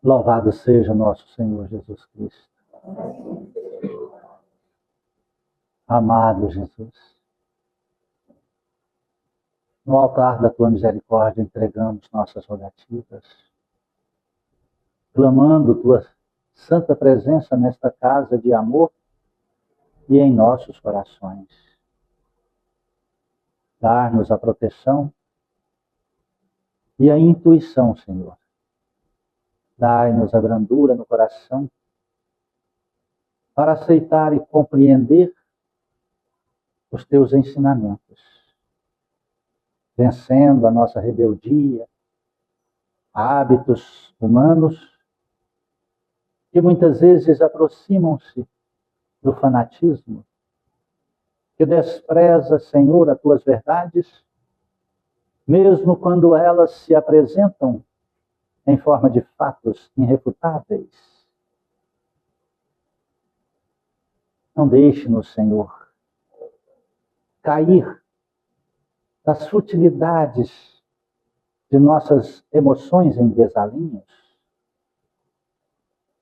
Louvado seja nosso Senhor Jesus Cristo. Amado Jesus, no altar da tua misericórdia entregamos nossas rogativas, clamando tua santa presença nesta casa de amor e em nossos corações. Dar-nos a proteção e a intuição, Senhor. Dai-nos a brandura no coração para aceitar e compreender os teus ensinamentos, vencendo a nossa rebeldia, hábitos humanos que muitas vezes aproximam-se do fanatismo, que despreza, Senhor, as tuas verdades, mesmo quando elas se apresentam em forma de fatos irrefutáveis. Não deixe-nos, Senhor, cair das futilidades de nossas emoções em desalinhos,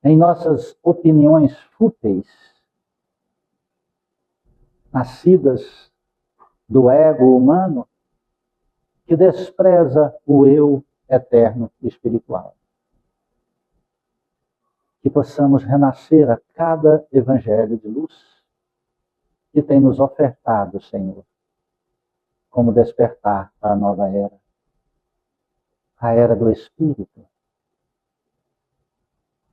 em nossas opiniões fúteis, nascidas do ego humano, que despreza o eu eterno e espiritual. Que possamos renascer a cada evangelho de luz que tem nos ofertado, Senhor, como despertar para a nova era, a era do Espírito.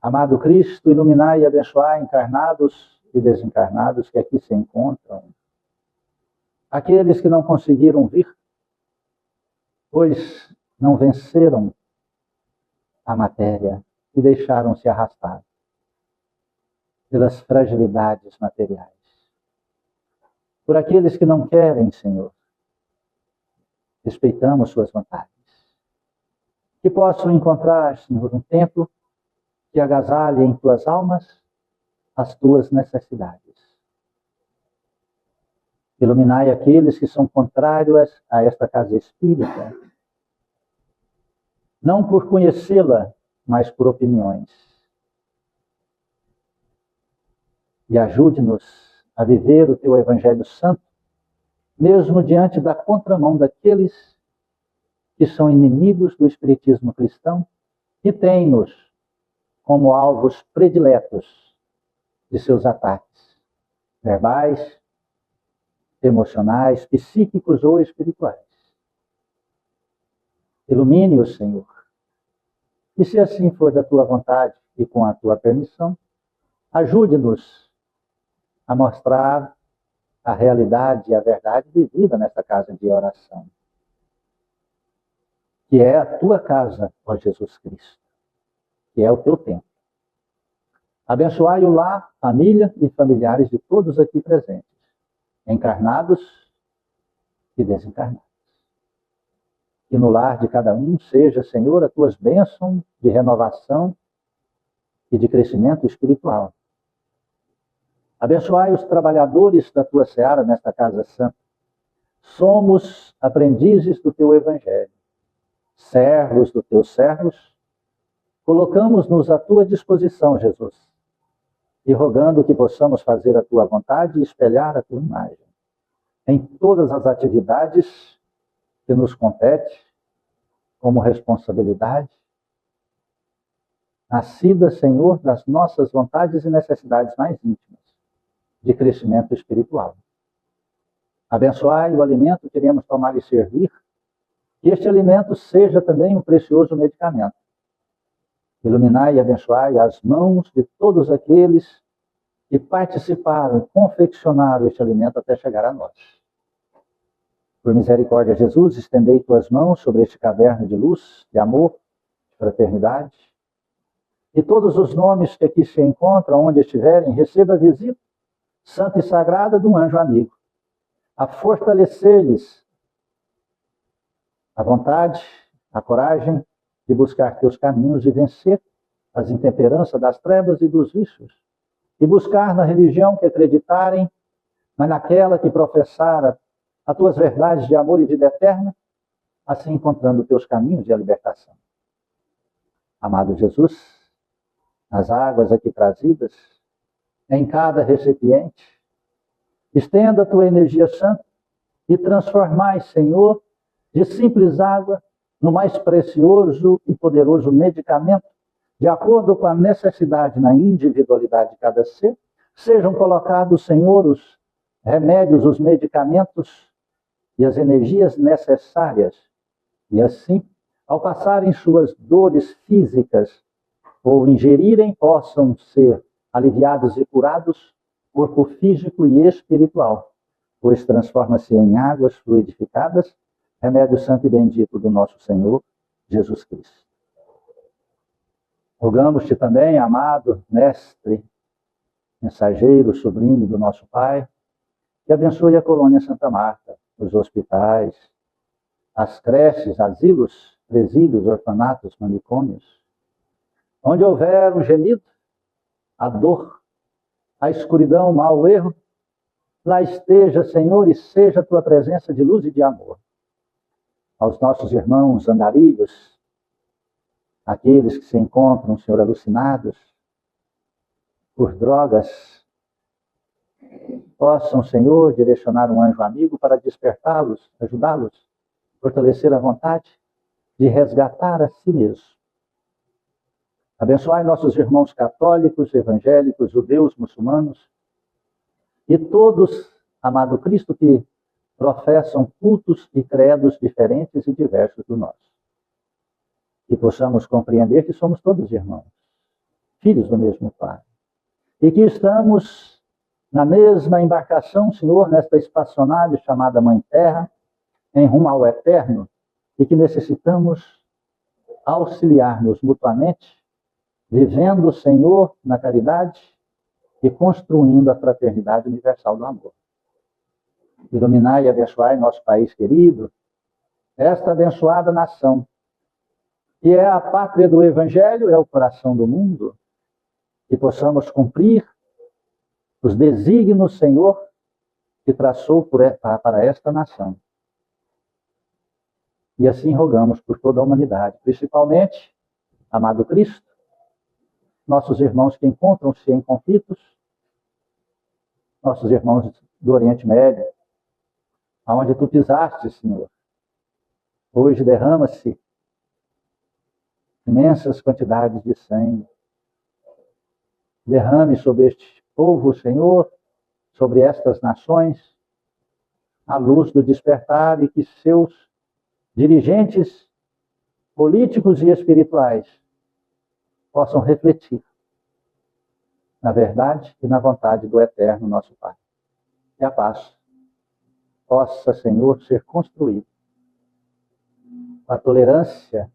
Amado Cristo, iluminai e abençoai encarnados e desencarnados que aqui se encontram. Aqueles que não conseguiram vir, pois não venceram a matéria e deixaram-se arrastar pelas fragilidades materiais. Por aqueles que não querem, Senhor, respeitamos suas vontades. Que possam encontrar, Senhor, um templo que agasalhe em tuas almas as tuas necessidades. Iluminai aqueles que são contrários a esta casa espírita, não por conhecê-la, mas por opiniões. E ajude-nos a viver o teu Evangelho Santo, mesmo diante da contramão daqueles que são inimigos do Espiritismo cristão e têm-nos como alvos prediletos de seus ataques, verbais, emocionais, psíquicos ou espirituais. Ilumine-os, Senhor. E se assim for da tua vontade e com a tua permissão, ajude-nos a mostrar a realidade e a verdade vivida nesta casa de oração, que é a tua casa, ó Jesus Cristo, que é o teu templo. Abençoai o lar, família e familiares de todos aqui presentes, encarnados e desencarnados. Que no lar de cada um seja, Senhor, as tuas bênçãos de renovação e de crescimento espiritual. Abençoai os trabalhadores da tua seara nesta casa santa. Somos aprendizes do teu Evangelho, servos dos teus servos. Colocamos-nos à tua disposição, Jesus, e rogando que possamos fazer a tua vontade e espelhar a tua imagem em todas as atividades que nos compete como responsabilidade, nascida, Senhor, das nossas vontades e necessidades mais íntimas de crescimento espiritual. Abençoai o alimento que iremos tomar e servir, que este alimento seja também um precioso medicamento. Iluminai e abençoai as mãos de todos aqueles que participaram e confeccionaram este alimento até chegar a nós. Por misericórdia, Jesus, estendei tuas mãos sobre este caderno de luz, de amor, de fraternidade. E todos os nomes que aqui se encontram, onde estiverem, receba a visita santa e sagrada de um anjo amigo, a fortalecer-lhes a vontade, a coragem de buscar teus caminhos e vencer as intemperanças das trevas e dos vícios, e buscar na religião que acreditarem, mas naquela que professara as tuas verdades de amor e vida eterna, assim encontrando teus caminhos de libertação. Amado Jesus, as águas aqui trazidas, em cada recipiente. Estenda a tua energia santa e transformai, Senhor, de simples água no mais precioso e poderoso medicamento, de acordo com a necessidade na individualidade de cada ser. Sejam colocados, Senhor, os remédios, os medicamentos e as energias necessárias. E assim, ao passarem suas dores físicas ou ingerirem, possam ser aliviados e curados, corpo físico e espiritual, pois transforma-se em águas fluidificadas, remédio santo e bendito do nosso Senhor Jesus Cristo. Rogamos-te também, amado Mestre, mensageiro, sobrinho do nosso Pai, que abençoe a colônia Santa Marta, os hospitais, as creches, asilos, presídios, orfanatos, manicômios. Onde houver um gemido, a dor, a escuridão, o mal, o erro, lá esteja, Senhor, e seja a tua presença de luz e de amor. Aos nossos irmãos andarilhos, aqueles que se encontram, Senhor, alucinados por drogas, possam, Senhor, direcionar um anjo amigo para despertá-los, ajudá-los, fortalecer a vontade de resgatar a si mesmo. Abençoai nossos irmãos católicos, evangélicos, judeus, muçulmanos e todos, amado Cristo, que professam cultos e credos diferentes e diversos do nosso. Que possamos compreender que somos todos irmãos, filhos do mesmo Pai. E que estamos na mesma embarcação, Senhor, nesta espaçonave chamada Mãe Terra, em rumo ao eterno, e que necessitamos auxiliar-nos mutuamente, vivendo, Senhor, na caridade e construindo a fraternidade universal do amor. Iluminai e abençoai nosso país querido, esta abençoada nação, que é a pátria do Evangelho, é o coração do mundo, que possamos cumprir os desígnios, Senhor, que traçou para esta nação. E assim rogamos por toda a humanidade, principalmente, amado Cristo, nossos irmãos que encontram-se em conflitos, nossos irmãos do Oriente Médio, aonde tu pisaste, Senhor. Hoje derrama-se imensas quantidades de sangue. Derrame sobre este povo, Senhor, sobre estas nações, a luz do despertar, e que seus dirigentes políticos e espirituais possam refletir na verdade e na vontade do eterno nosso Pai. Que a paz possa, Senhor, ser construída com a tolerância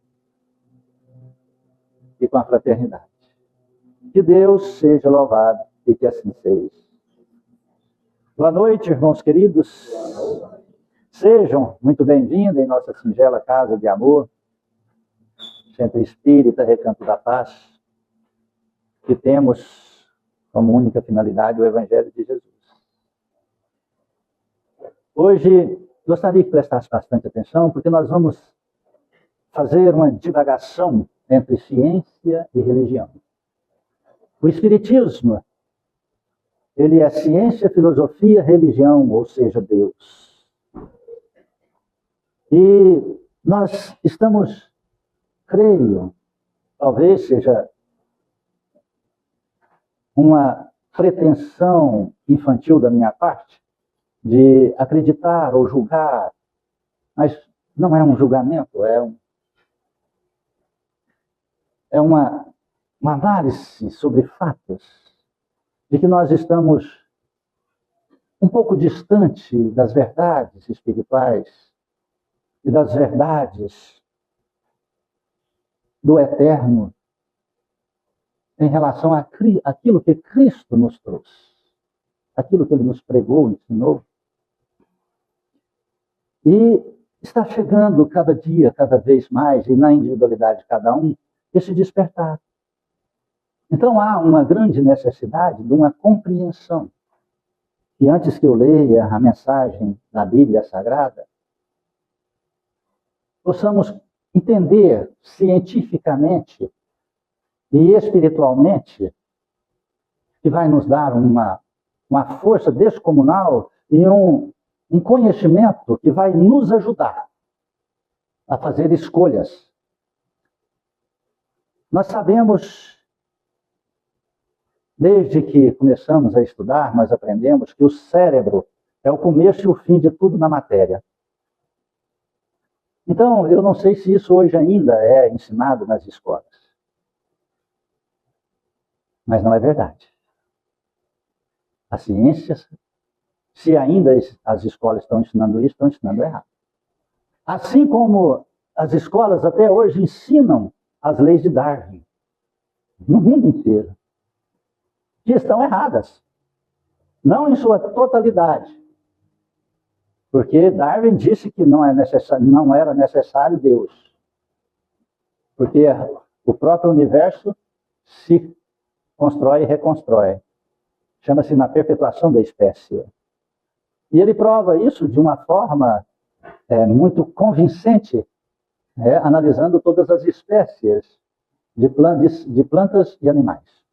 e com a fraternidade. Que Deus seja louvado e que assim seja. Boa noite, irmãos queridos. Sejam muito bem-vindos em nossa singela casa de amor, Centro Espírita Recanto da Paz, que temos como única finalidade o Evangelho de Jesus. Hoje, gostaria que prestasse bastante atenção, porque nós vamos fazer uma divagação entre ciência e religião. O Espiritismo, ele é ciência, filosofia, religião, ou seja, Deus. E nós estamos, creio, talvez seja uma pretensão infantil da minha parte, de acreditar ou julgar, mas não é um julgamento, é uma análise sobre fatos, de que nós estamos um pouco distante das verdades espirituais e das verdades do eterno em relação àquilo que Cristo nos trouxe, aquilo que Ele nos pregou, ensinou. E está chegando cada dia, cada vez mais, e na individualidade de cada um, esse despertar. Então há uma grande necessidade de uma compreensão. E antes que eu leia a mensagem da Bíblia Sagrada, possamos entender cientificamente e espiritualmente, que vai nos dar uma força descomunal e um conhecimento que vai nos ajudar a fazer escolhas. Nós sabemos, desde que começamos a estudar, nós aprendemos que o cérebro é o começo e o fim de tudo na matéria. Então, eu não sei se isso hoje ainda é ensinado nas escolas. Mas não é verdade. A ciência, se ainda as escolas estão ensinando isso, estão ensinando errado. Assim como as escolas até hoje ensinam as leis de Darwin, no mundo inteiro, que estão erradas. Não em sua totalidade. Porque Darwin disse que não era necessário Deus. Porque o próprio universo se constrói e reconstrói. Chama-se na perpetuação da espécie. E ele prova isso de uma forma muito convincente, analisando todas as espécies de plantas e animais.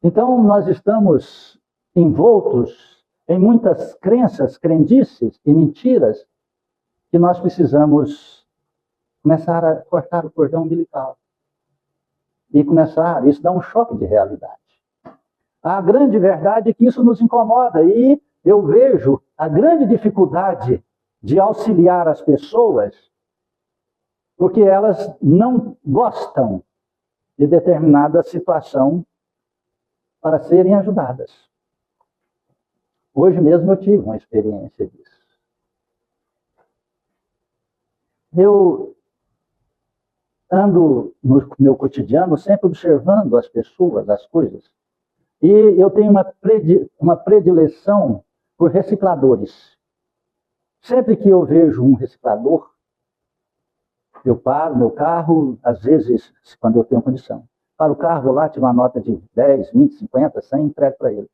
Então, nós estamos envoltos em muitas crenças, crendices e mentiras que nós precisamos começar a cortar o cordão umbilical. E isso dá um choque de realidade. A grande verdade é que isso nos incomoda e eu vejo a grande dificuldade de auxiliar as pessoas porque elas não gostam de determinada situação para serem ajudadas. Hoje mesmo eu tive uma experiência disso. Eu ando no meu cotidiano sempre observando as pessoas, as coisas. E eu tenho uma predileção por recicladores. Sempre que eu vejo um reciclador, eu paro meu carro, às vezes, quando eu tenho condição. Paro o carro, vou lá, tiro uma nota de 10, 20, 50, 100, entrego para ele.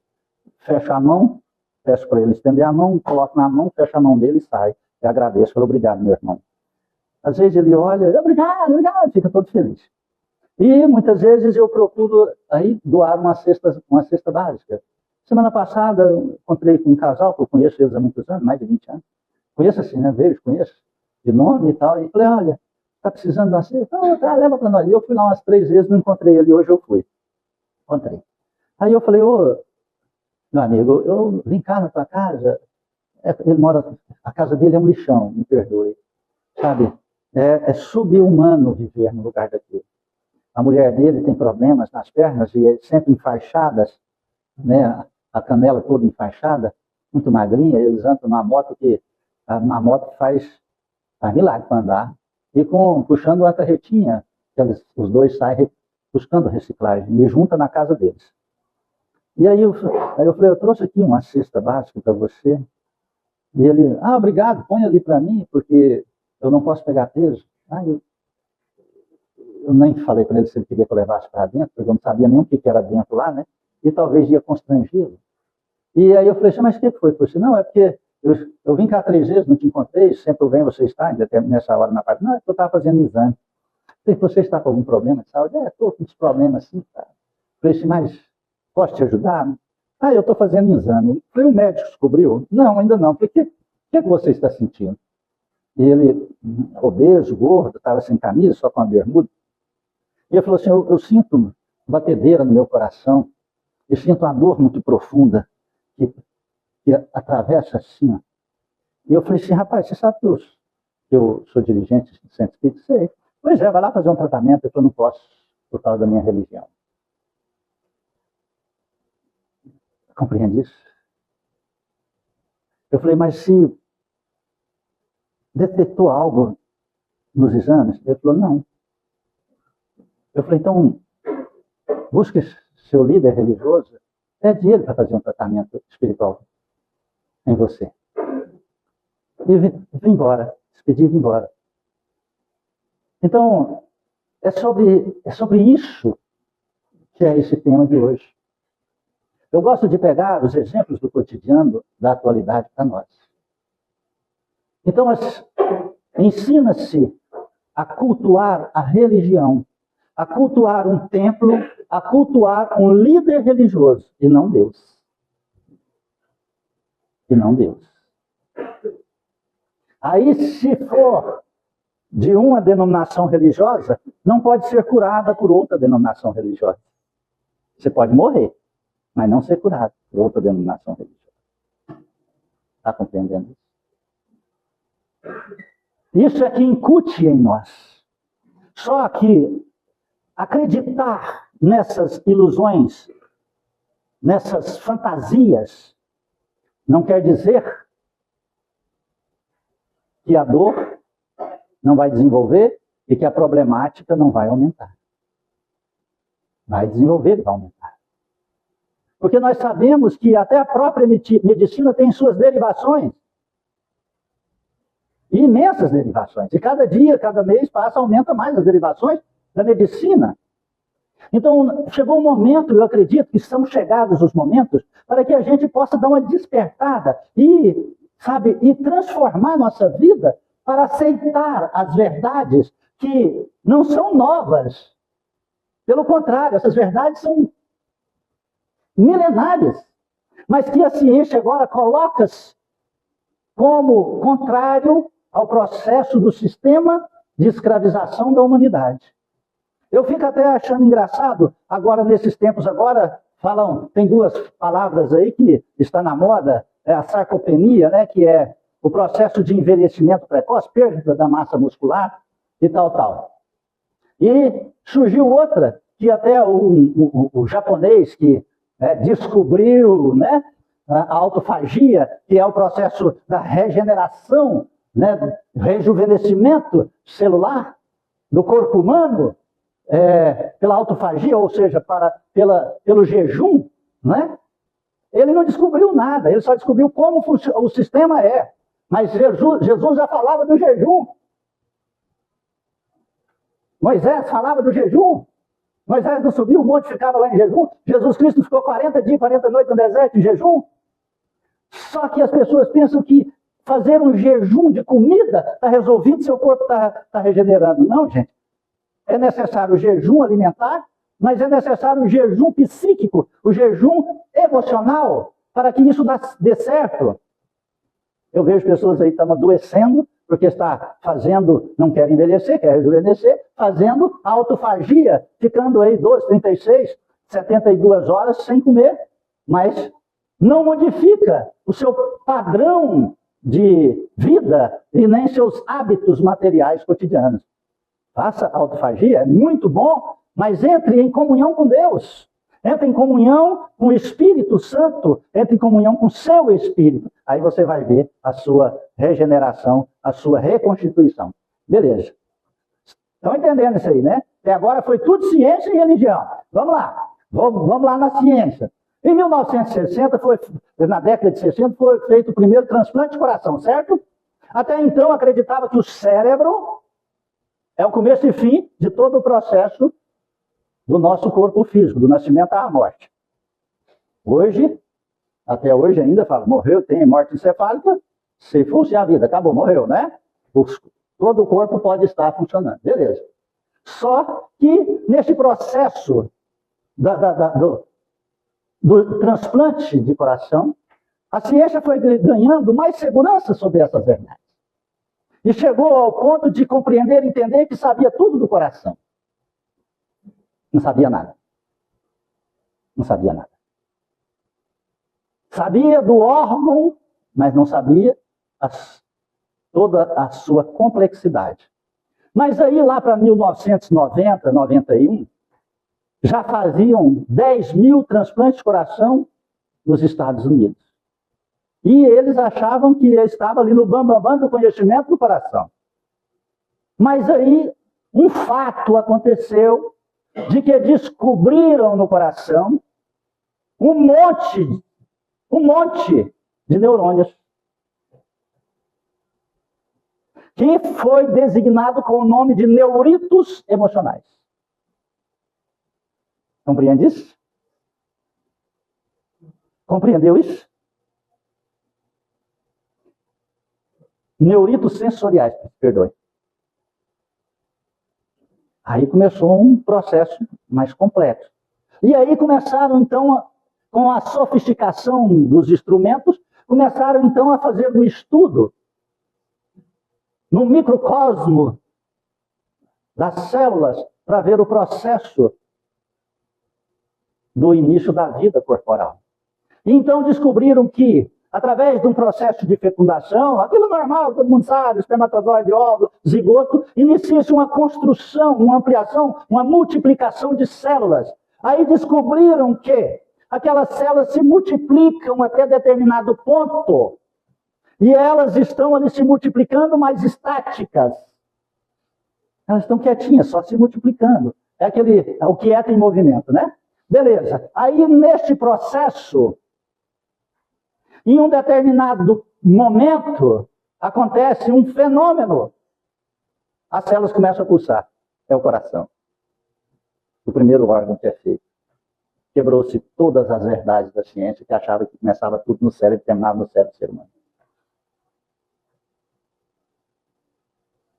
Fecho a mão, peço para ele estender a mão, coloco na mão, fecho a mão dele e sai. Eu agradeço, falo, obrigado, meu irmão. Às vezes ele olha, obrigado, fica todo feliz. E muitas vezes eu procuro aí doar uma cesta básica. Semana passada eu encontrei com um casal, que eu conheço eles há muitos anos, mais de 20 anos. Conheço assim, né? Conheço de nome e tal. E falei, olha, está precisando de uma cesta? Leva para nós. E eu fui lá umas 3 vezes, não encontrei ele, hoje eu fui. Encontrei. Aí eu falei, ô, meu amigo, eu vim cá na tua casa, ele mora, a casa dele é um lixão, me perdoe. Sabe, é sub-humano viver no lugar daquele. A mulher dele tem problemas nas pernas e sempre enfaixadas, né? A canela toda enfaixada, muito magrinha. Eles andam numa moto que a moto faz milagre para andar. E puxando uma carretinha, os dois saem buscando reciclagem e junta na casa deles. E aí eu falei, eu trouxe aqui uma cesta básica para você. E ele, obrigado, põe ali para mim, porque eu não posso pegar peso. Eu nem falei para ele se ele queria que eu levasse para dentro, porque eu não sabia nem o que era dentro lá, né? E talvez ia constrangê-lo. E aí eu falei, mas o que foi? Ele disse, não, é porque eu vim cá 3 vezes, não te encontrei, sempre eu venho, você está nessa hora na parte. Não, é porque eu estava fazendo exame. Eu falei, você está com algum problema de saúde? Estou com uns problemas assim, cara. Eu falei, mas posso te ajudar? Eu estou fazendo exame. Eu falei, o médico descobriu? Não, ainda não. Eu falei, o que você está sentindo? E ele, obeso, gordo, estava sem camisa, só com a bermuda. E ele falou assim, eu sinto batedeira no meu coração, eu sinto uma dor muito profunda que atravessa assim. Ó. E eu falei assim, rapaz, você sabe que eu sou dirigente do Centro Espírita? Sei. Pois é, vai lá fazer um tratamento. Eu falei, não posso, por causa da minha religião. Compreende isso? Eu falei, mas se detectou algo nos exames? Ele falou, não. Eu falei, então, busque seu líder religioso, pede ele para fazer um tratamento espiritual em você. E vim embora, despedi e vim embora. Então, é sobre isso que é esse tema de hoje. Eu gosto de pegar os exemplos do cotidiano, da atualidade para nós. Então, ensina-se a cultuar a religião a cultuar um templo, a cultuar um líder religioso, e não Deus. E não Deus. Aí, se for de uma denominação religiosa, não pode ser curada por outra denominação religiosa. Você pode morrer, mas não ser curado por outra denominação religiosa. Está compreendendo isso? Isso é que incute em nós. Só que acreditar nessas ilusões, nessas fantasias, não quer dizer que a dor não vai desenvolver e que a problemática não vai aumentar. Vai desenvolver e vai aumentar. Porque nós sabemos que até a própria medicina tem suas derivações. Imensas derivações. E cada dia, cada mês passa, aumenta mais as derivações da medicina. Então, chegou um momento, eu acredito que são chegados os momentos, para que a gente possa dar uma despertada e, sabe, e transformar nossa vida para aceitar as verdades que não são novas. Pelo contrário, essas verdades são milenares, mas que a ciência agora coloca-se como contrário ao processo do sistema de escravização da humanidade. Eu fico até achando engraçado, agora nesses tempos agora, tem duas palavras aí que está na moda, é a sarcopenia, né, que é o processo de envelhecimento precoce, perda da massa muscular e tal. E surgiu outra, que até o japonês que descobriu, né, a autofagia, que é o processo da regeneração, né, rejuvenescimento celular do corpo humano, pela autofagia, ou seja, pelo jejum, né? Ele não descobriu nada, ele só descobriu como o sistema é. Mas Jesus já falava do jejum. Moisés falava do jejum. Moisés não subiu o monte, ficava lá em jejum. Jesus Cristo ficou 40 dias, 40 noites no deserto em jejum. Só que as pessoas pensam que fazer um jejum de comida está resolvido, seu corpo está regenerando. Não, gente. É necessário o jejum alimentar, mas é necessário o jejum psíquico, o jejum emocional, para que isso dê certo. Eu vejo pessoas aí que estão adoecendo, porque está fazendo, não quer envelhecer, quer rejuvenescer, fazendo autofagia, ficando aí 12, 36, 72 horas sem comer, mas não modifica o seu padrão de vida e nem seus hábitos materiais cotidianos. Faça autofagia, é muito bom, mas entre em comunhão com Deus. Entre em comunhão com o Espírito Santo, entre em comunhão com o seu Espírito. Aí você vai ver a sua regeneração, a sua reconstituição. Beleza. Estão entendendo isso aí, né? Até agora foi tudo ciência e religião. Vamos lá. Vamos lá na ciência. Em 1960, na década de 60, foi feito o primeiro transplante de coração, certo? Até então acreditava que o cérebro é o começo e fim de todo o processo do nosso corpo físico, do nascimento à morte. Hoje, até hoje ainda fala, morreu, tem morte encefálica, se fosse a vida, acabou, morreu, né? Todo o corpo pode estar funcionando, beleza. Só que nesse processo do transplante de coração, a ciência foi ganhando mais segurança sobre essas verdades. E chegou ao ponto de compreender e entender que sabia tudo do coração. Não sabia nada. Não sabia nada. Sabia do órgão, mas não sabia toda a sua complexidade. Mas aí lá para 1990, 91, já faziam 10 mil transplantes de coração nos Estados Unidos. E eles achavam que estava ali no bambambam do conhecimento do coração. Mas aí um fato aconteceu de que descobriram no coração um monte de neurônios que foi designado com o nome de neuritos emocionais. Compreende isso? Compreendeu isso? Neuritos sensoriais, perdoe. Aí começou um processo mais complexo. E aí começaram, então, com a sofisticação dos instrumentos, começaram, então, a fazer um estudo no microcosmo das células para ver o processo do início da vida corporal. Então descobriram que, através de um processo de fecundação, aquilo normal, todo mundo sabe, espermatozoide, óvulo, zigoto, inicia-se uma construção, uma ampliação, uma multiplicação de células. Aí descobriram que aquelas células se multiplicam até determinado ponto. E elas estão ali se multiplicando, mas estáticas. Elas estão quietinhas, só se multiplicando. É o quieto em movimento, né? Beleza. Aí, neste processo, em um determinado momento, acontece um fenômeno. As células começam a pulsar. É o coração. O primeiro órgão que é feito. Quebrou-se todas as verdades da ciência, que achava que começava tudo no cérebro e terminava no cérebro do ser humano.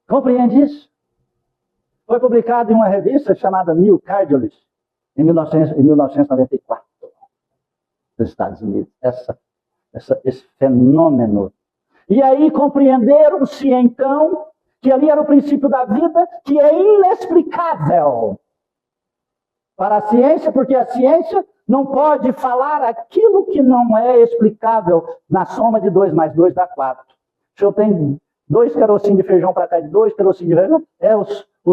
Compreende isso? Foi publicado em uma revista chamada New Cardiologist, em 1994, nos Estados Unidos. Esse fenômeno. E aí compreenderam-se, então, que ali era o princípio da vida, que é inexplicável para a ciência, porque a ciência não pode falar aquilo que não é explicável na soma de 2 mais 2 dá 4. Se eu tenho 2 carocinhos de feijão para cá de 2 carocinhos de feijão,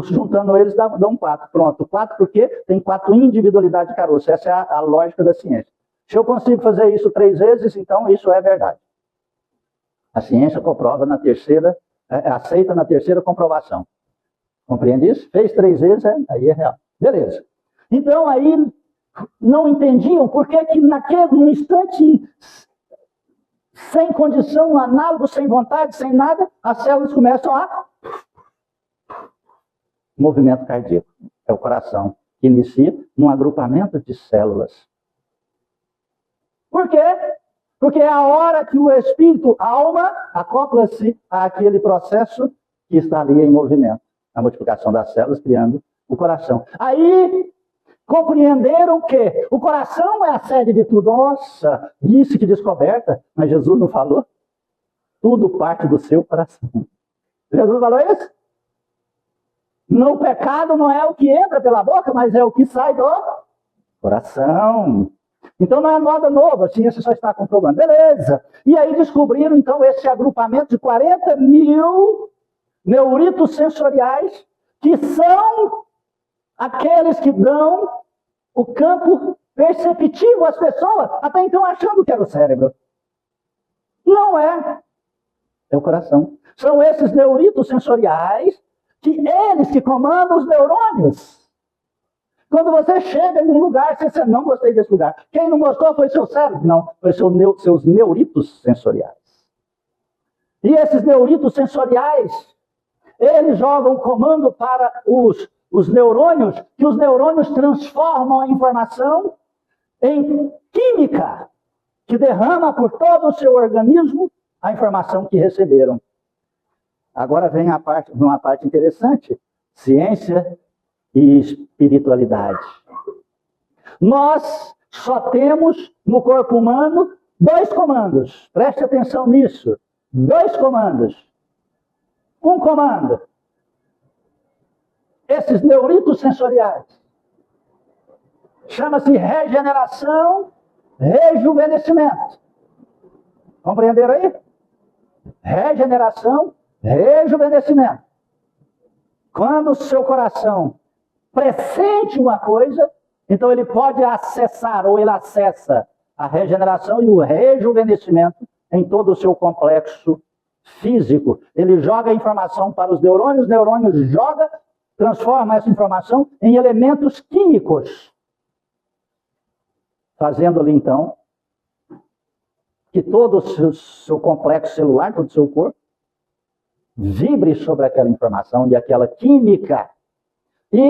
juntando eles dão 4. Pronto, 4 porque tem 4 individualidades de caroço. Essa é a lógica da ciência. Se eu consigo fazer isso 3 vezes, então isso é verdade. A ciência comprova na terceira, aceita na terceira comprovação. Compreende isso? Fez 3 vezes, aí é real. Beleza. Então aí não entendiam por que num instante, sem condição, análogo, sem vontade, sem nada, as células começam a movimento cardíaco. É o coração que inicia num agrupamento de células. Por quê? Porque é a hora que o espírito, a alma, acopla-se àquele processo que está ali em movimento. A multiplicação das células criando o coração. Aí compreenderam que o coração é a sede de tudo. Nossa, isso que descoberta. Mas Jesus não falou? Tudo parte do seu coração. Jesus falou isso? No pecado não é o que entra pela boca, mas é o que sai do coração. Então não é nada novo, a ciência só está comprovando. Beleza. E aí descobriram então esse agrupamento de 40 mil neuritos sensoriais, que são aqueles que dão o campo perceptivo às pessoas, até então achando que era o cérebro. Não é. É o coração. São esses neuritos sensoriais eles que comandam os neurônios. Quando você chega em um lugar, você não gostei desse lugar. Quem não gostou foi seu cérebro. Não, foi seus neuritos sensoriais. E esses neuritos sensoriais, eles jogam comando para os neurônios, que os neurônios transformam a informação em química, que derrama por todo o seu organismo a informação que receberam. Agora vem uma parte interessante, ciência e espiritualidade. Nós só temos no corpo humano 2 comandos, preste atenção nisso, 2 comandos. Um comando, esses neuritos sensoriais, chama-se regeneração, rejuvenescimento. Compreenderam aí? Regeneração, rejuvenescimento. Quando o seu coração pressente uma coisa, então ele pode acessar, ou ele acessa a regeneração e o rejuvenescimento em todo o seu complexo físico. Ele joga a informação para os neurônios transforma essa informação em elementos químicos, fazendo ali então que todo o seu complexo celular, todo o seu corpo, vibre sobre aquela informação e aquela química. E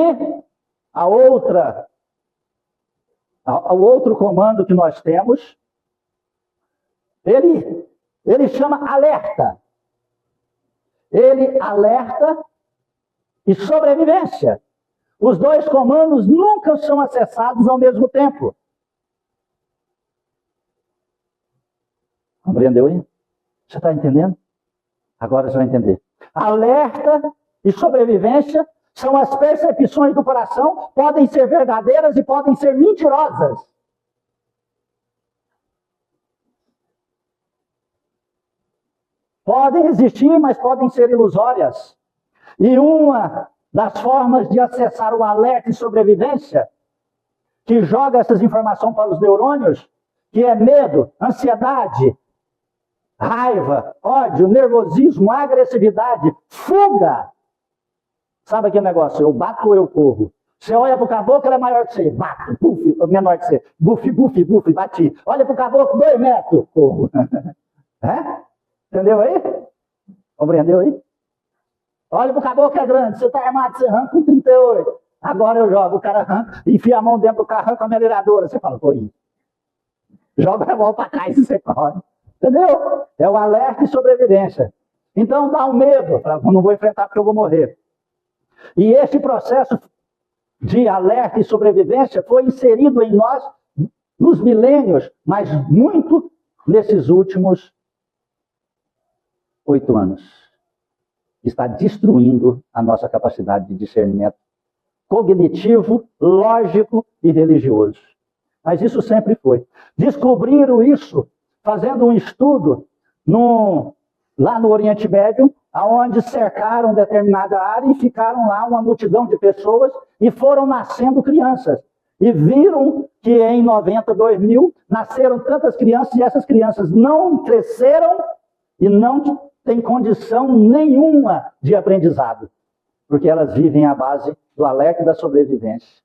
o outro comando que nós temos, ele chama alerta. Ele alerta e sobrevivência. Os dois comandos nunca são acessados ao mesmo tempo. Compreendeu aí? Você está entendendo? Agora você vai entender. Alerta e sobrevivência são as percepções do coração, podem ser verdadeiras e podem ser mentirosas. Podem existir, mas podem ser ilusórias. E uma das formas de acessar o alerta e sobrevivência, que joga essas informações para os neurônios, que é medo, ansiedade, raiva, ódio, nervosismo, agressividade, fuga. Sabe aquele negócio? Eu bato ou eu corro? Você olha para o caboclo, ele é maior que você. Bato, buf, menor que você. Buf, buf, buf, bati. Olha para o caboclo, 2 metros, corro. É? Entendeu aí? Compreendeu aí? Olha para o caboclo que é grande. Você está armado, você arranca com 38. Agora eu jogo, o cara arranca, enfia a mão dentro do carro, arranca a metralhadora. Você fala, corri. Joga a mão para trás e você corre. Entendeu? É o alerta e sobrevivência. Então dá um medo. Não vou enfrentar porque eu vou morrer. E esse processo de alerta e sobrevivência foi inserido em nós nos milênios, mas muito nesses últimos 8 anos. Está destruindo a nossa capacidade de discernimento cognitivo, lógico e religioso. Mas isso sempre foi. Descobriram isso fazendo um estudo lá no Oriente Médio, onde cercaram determinada área e ficaram lá uma multidão de pessoas e foram nascendo crianças. E viram que em 90, 2000, nasceram tantas crianças e essas crianças não cresceram e não têm condição nenhuma de aprendizado. Porque elas vivem à base do alerta e da sobrevivência.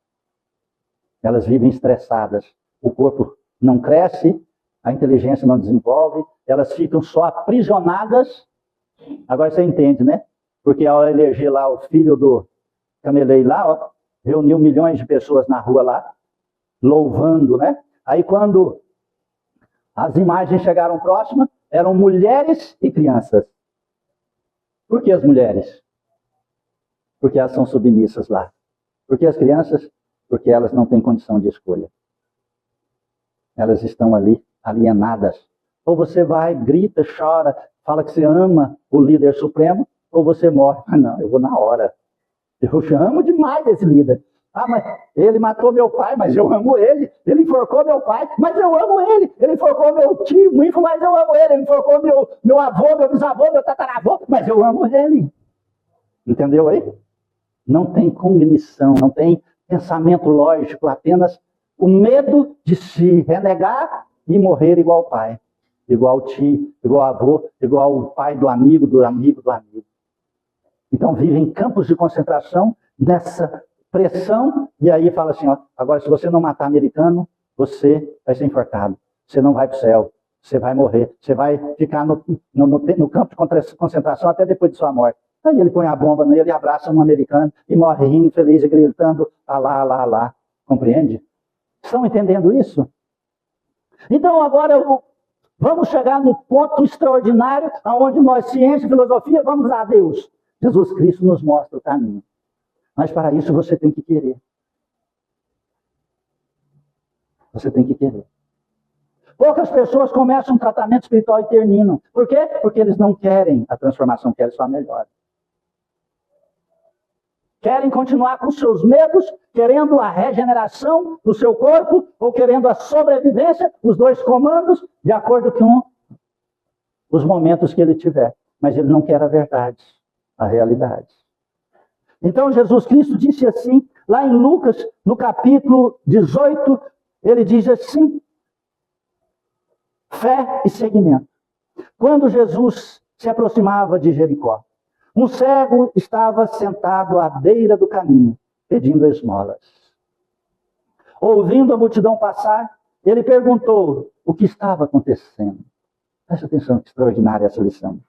Elas vivem estressadas. O corpo não cresce, a inteligência não desenvolve, elas ficam só aprisionadas. Agora você entende, né? Porque ao eleger lá o filho do Camelei lá, ó, reuniu milhões de pessoas na rua lá, louvando, né? Aí quando as imagens chegaram próximas, eram mulheres e crianças. Por que as mulheres? Porque elas são submissas lá. Por que as crianças? Porque elas não têm condição de escolha. Elas estão ali alienadas. Ou você vai, grita, chora, fala que você ama o líder supremo, ou você morre. Ah, não, eu vou na hora. Eu amo demais esse líder. Ah, mas ele matou meu pai, mas eu amo ele. Ele enforcou meu pai, mas eu amo ele. Ele enforcou meu tio, mas eu amo ele. Ele enforcou meu avô, meu bisavô, meu tataravô, mas eu amo ele. Entendeu aí? Não tem cognição, não tem pensamento lógico, apenas o medo de se renegar e morrer igual o pai, igual o tio, igual o avô, igual o pai do amigo, do amigo, do amigo. Então vivem em campos de concentração, nessa pressão, e aí fala assim, ó, agora se você não matar americano, você vai ser enforcado, você não vai para o céu, você vai morrer, você vai ficar no campo de concentração até depois de sua morte. Aí ele põe a bomba nele, abraça um americano e morre rindo, feliz e gritando, alá, alá, alá. Compreende? Estão entendendo isso? Então agora vamos chegar no ponto extraordinário, onde nós, ciência e filosofia, vamos a Deus. Jesus Cristo nos mostra o caminho. Mas para isso você tem que querer. Você tem que querer. Poucas pessoas começam um tratamento espiritual e terminam. Por quê? Porque eles não querem a transformação, querem só a melhor. Querem continuar com seus medos, querendo a regeneração do seu corpo, ou querendo a sobrevivência, os dois comandos, de acordo com os momentos que ele tiver. Mas ele não quer a verdade, a realidade. Então Jesus Cristo disse assim, lá em Lucas, no capítulo 18, ele diz assim, fé e seguimento. Quando Jesus se aproximava de Jericó, um cego estava sentado à beira do caminho, pedindo esmolas. Ouvindo a multidão passar, ele perguntou o que estava acontecendo. Presta atenção, que extraordinária essa lição.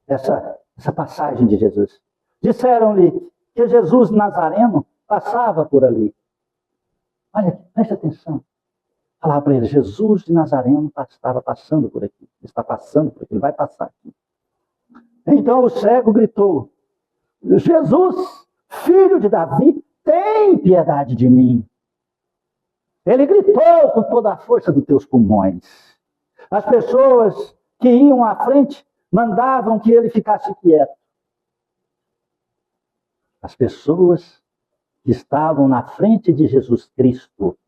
Essa passagem de Jesus. Disseram-lhe que Jesus Nazareno passava por ali. Olha, presta atenção. Falava para ele, Jesus de Nazareno estava passando por aqui. Está passando por aqui, ele vai passar aqui. Então o cego gritou, Jesus, filho de Davi, tem tem piedade de mim. Ele gritou com toda a força dos teus pulmões. As pessoas que iam à frente mandavam que ele ficasse quieto. As pessoas que estavam na frente de Jesus Cristo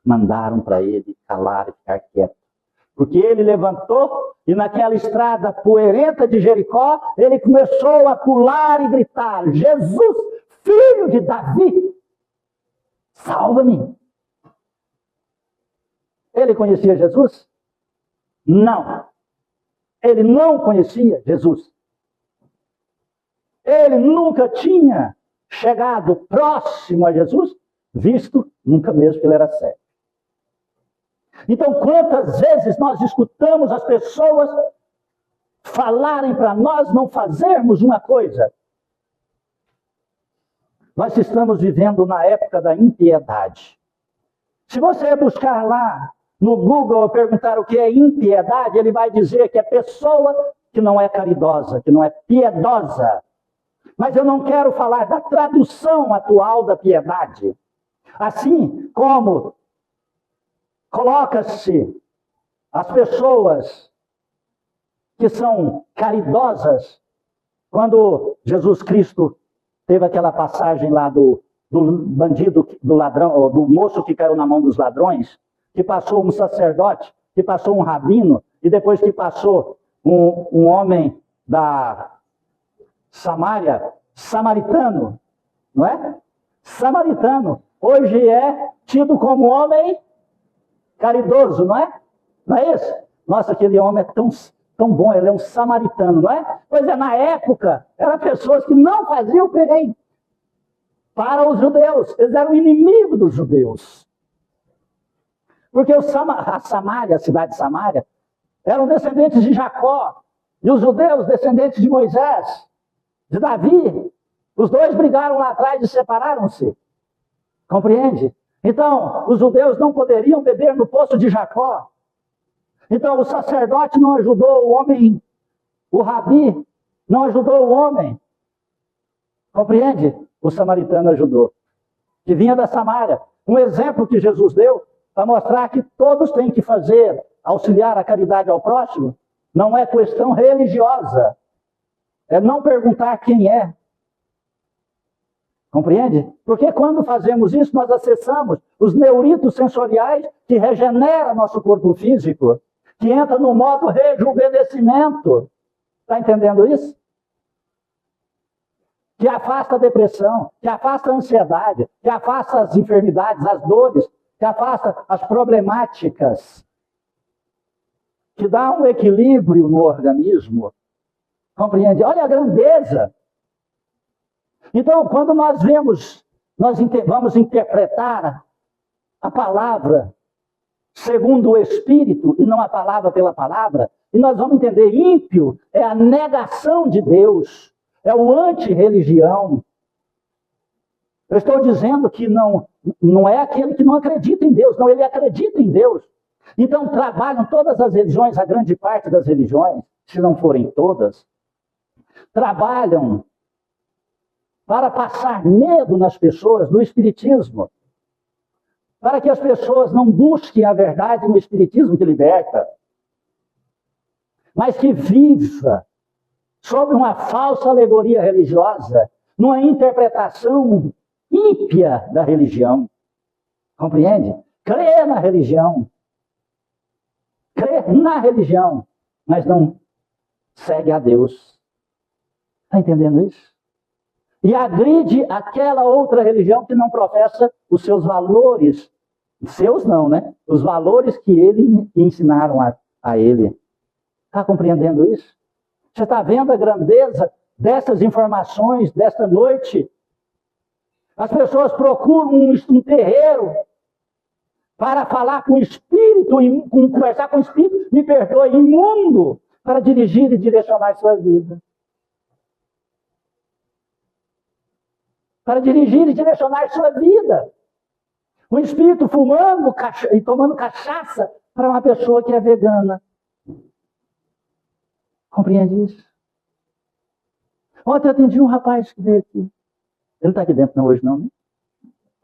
mandaram para ele calar e ficar quieto. Porque ele levantou e naquela estrada poeirenta de Jericó, ele começou a pular e gritar: Jesus, filho de Davi, salva-me. Ele conhecia Jesus? Não. Ele não conhecia Jesus. Ele nunca tinha chegado próximo a Jesus, visto nunca mesmo que ele era cego. Então, quantas vezes nós escutamos as pessoas falarem para nós não fazermos uma coisa? Nós estamos vivendo na época da impiedade. Se você buscar lá no Google perguntar o que é impiedade, ele vai dizer que é pessoa que não é caridosa, que não é piedosa. Mas eu não quero falar da tradução atual da piedade. Assim como coloca-se as pessoas que são caridosas, quando Jesus Cristo teve aquela passagem lá do bandido, do ladrão, do moço que caiu na mão dos ladrões, que passou um sacerdote, que passou um rabino, e depois que passou um homem da Samária, samaritano, não é? Samaritano, hoje é tido como homem caridoso, não é? Não é isso? Nossa, aquele homem é tão bom, ele é um samaritano, não é? Pois é, na época, eram pessoas que não faziam bem para os judeus, eles eram inimigos dos judeus. Porque a Samária, a cidade de Samária, eram descendentes de Jacó, e os judeus, descendentes de Moisés, de Davi. Os dois brigaram lá atrás e separaram-se. Compreende? Então, os judeus não poderiam beber no poço de Jacó. Então, o sacerdote não ajudou o homem, o rabi não ajudou o homem. Compreende? O samaritano ajudou. Que vinha da Samária. Um exemplo que Jesus deu para mostrar que todos têm que fazer, auxiliar a caridade ao próximo, não é questão religiosa. É não perguntar quem é. Compreende? Porque quando fazemos isso, nós acessamos os neuritos sensoriais que regenera nosso corpo físico, que entra no modo rejuvenescimento. Está entendendo isso? Que afasta a depressão, que afasta a ansiedade, que afasta as enfermidades, as dores, que afasta as problemáticas, que dá um equilíbrio no organismo. Compreende? Olha a grandeza. Então, quando nós vemos, vamos interpretar a palavra segundo o Espírito e não a palavra pela palavra, e nós vamos entender, ímpio é a negação de Deus, é o anti-religião. Eu estou dizendo que não é aquele que não acredita em Deus, não, ele acredita em Deus. Então, trabalham todas as religiões, a grande parte das religiões, se não forem todas, trabalham para passar medo nas pessoas do Espiritismo, para que as pessoas não busquem a verdade no Espiritismo que liberta, mas que viva sob uma falsa alegoria religiosa, numa interpretação ímpia da religião. Compreende? Crê na religião, mas não segue a Deus. Está entendendo isso? E agride aquela outra religião que não professa os seus valores. Seus não, né? Os valores que ele ensinaram a ele. Está compreendendo isso? Você está vendo a grandeza dessas informações desta noite? As pessoas procuram um terreiro para falar com o espírito, conversar com o espírito, me perdoe, imundo, para dirigir e direcionar sua vida. Para dirigir e direcionar sua vida. Um espírito fumando e tomando cachaça para uma pessoa que é vegana. Compreende isso? Ontem eu atendi um rapaz que veio aqui. Ele não está aqui dentro não, hoje não, né?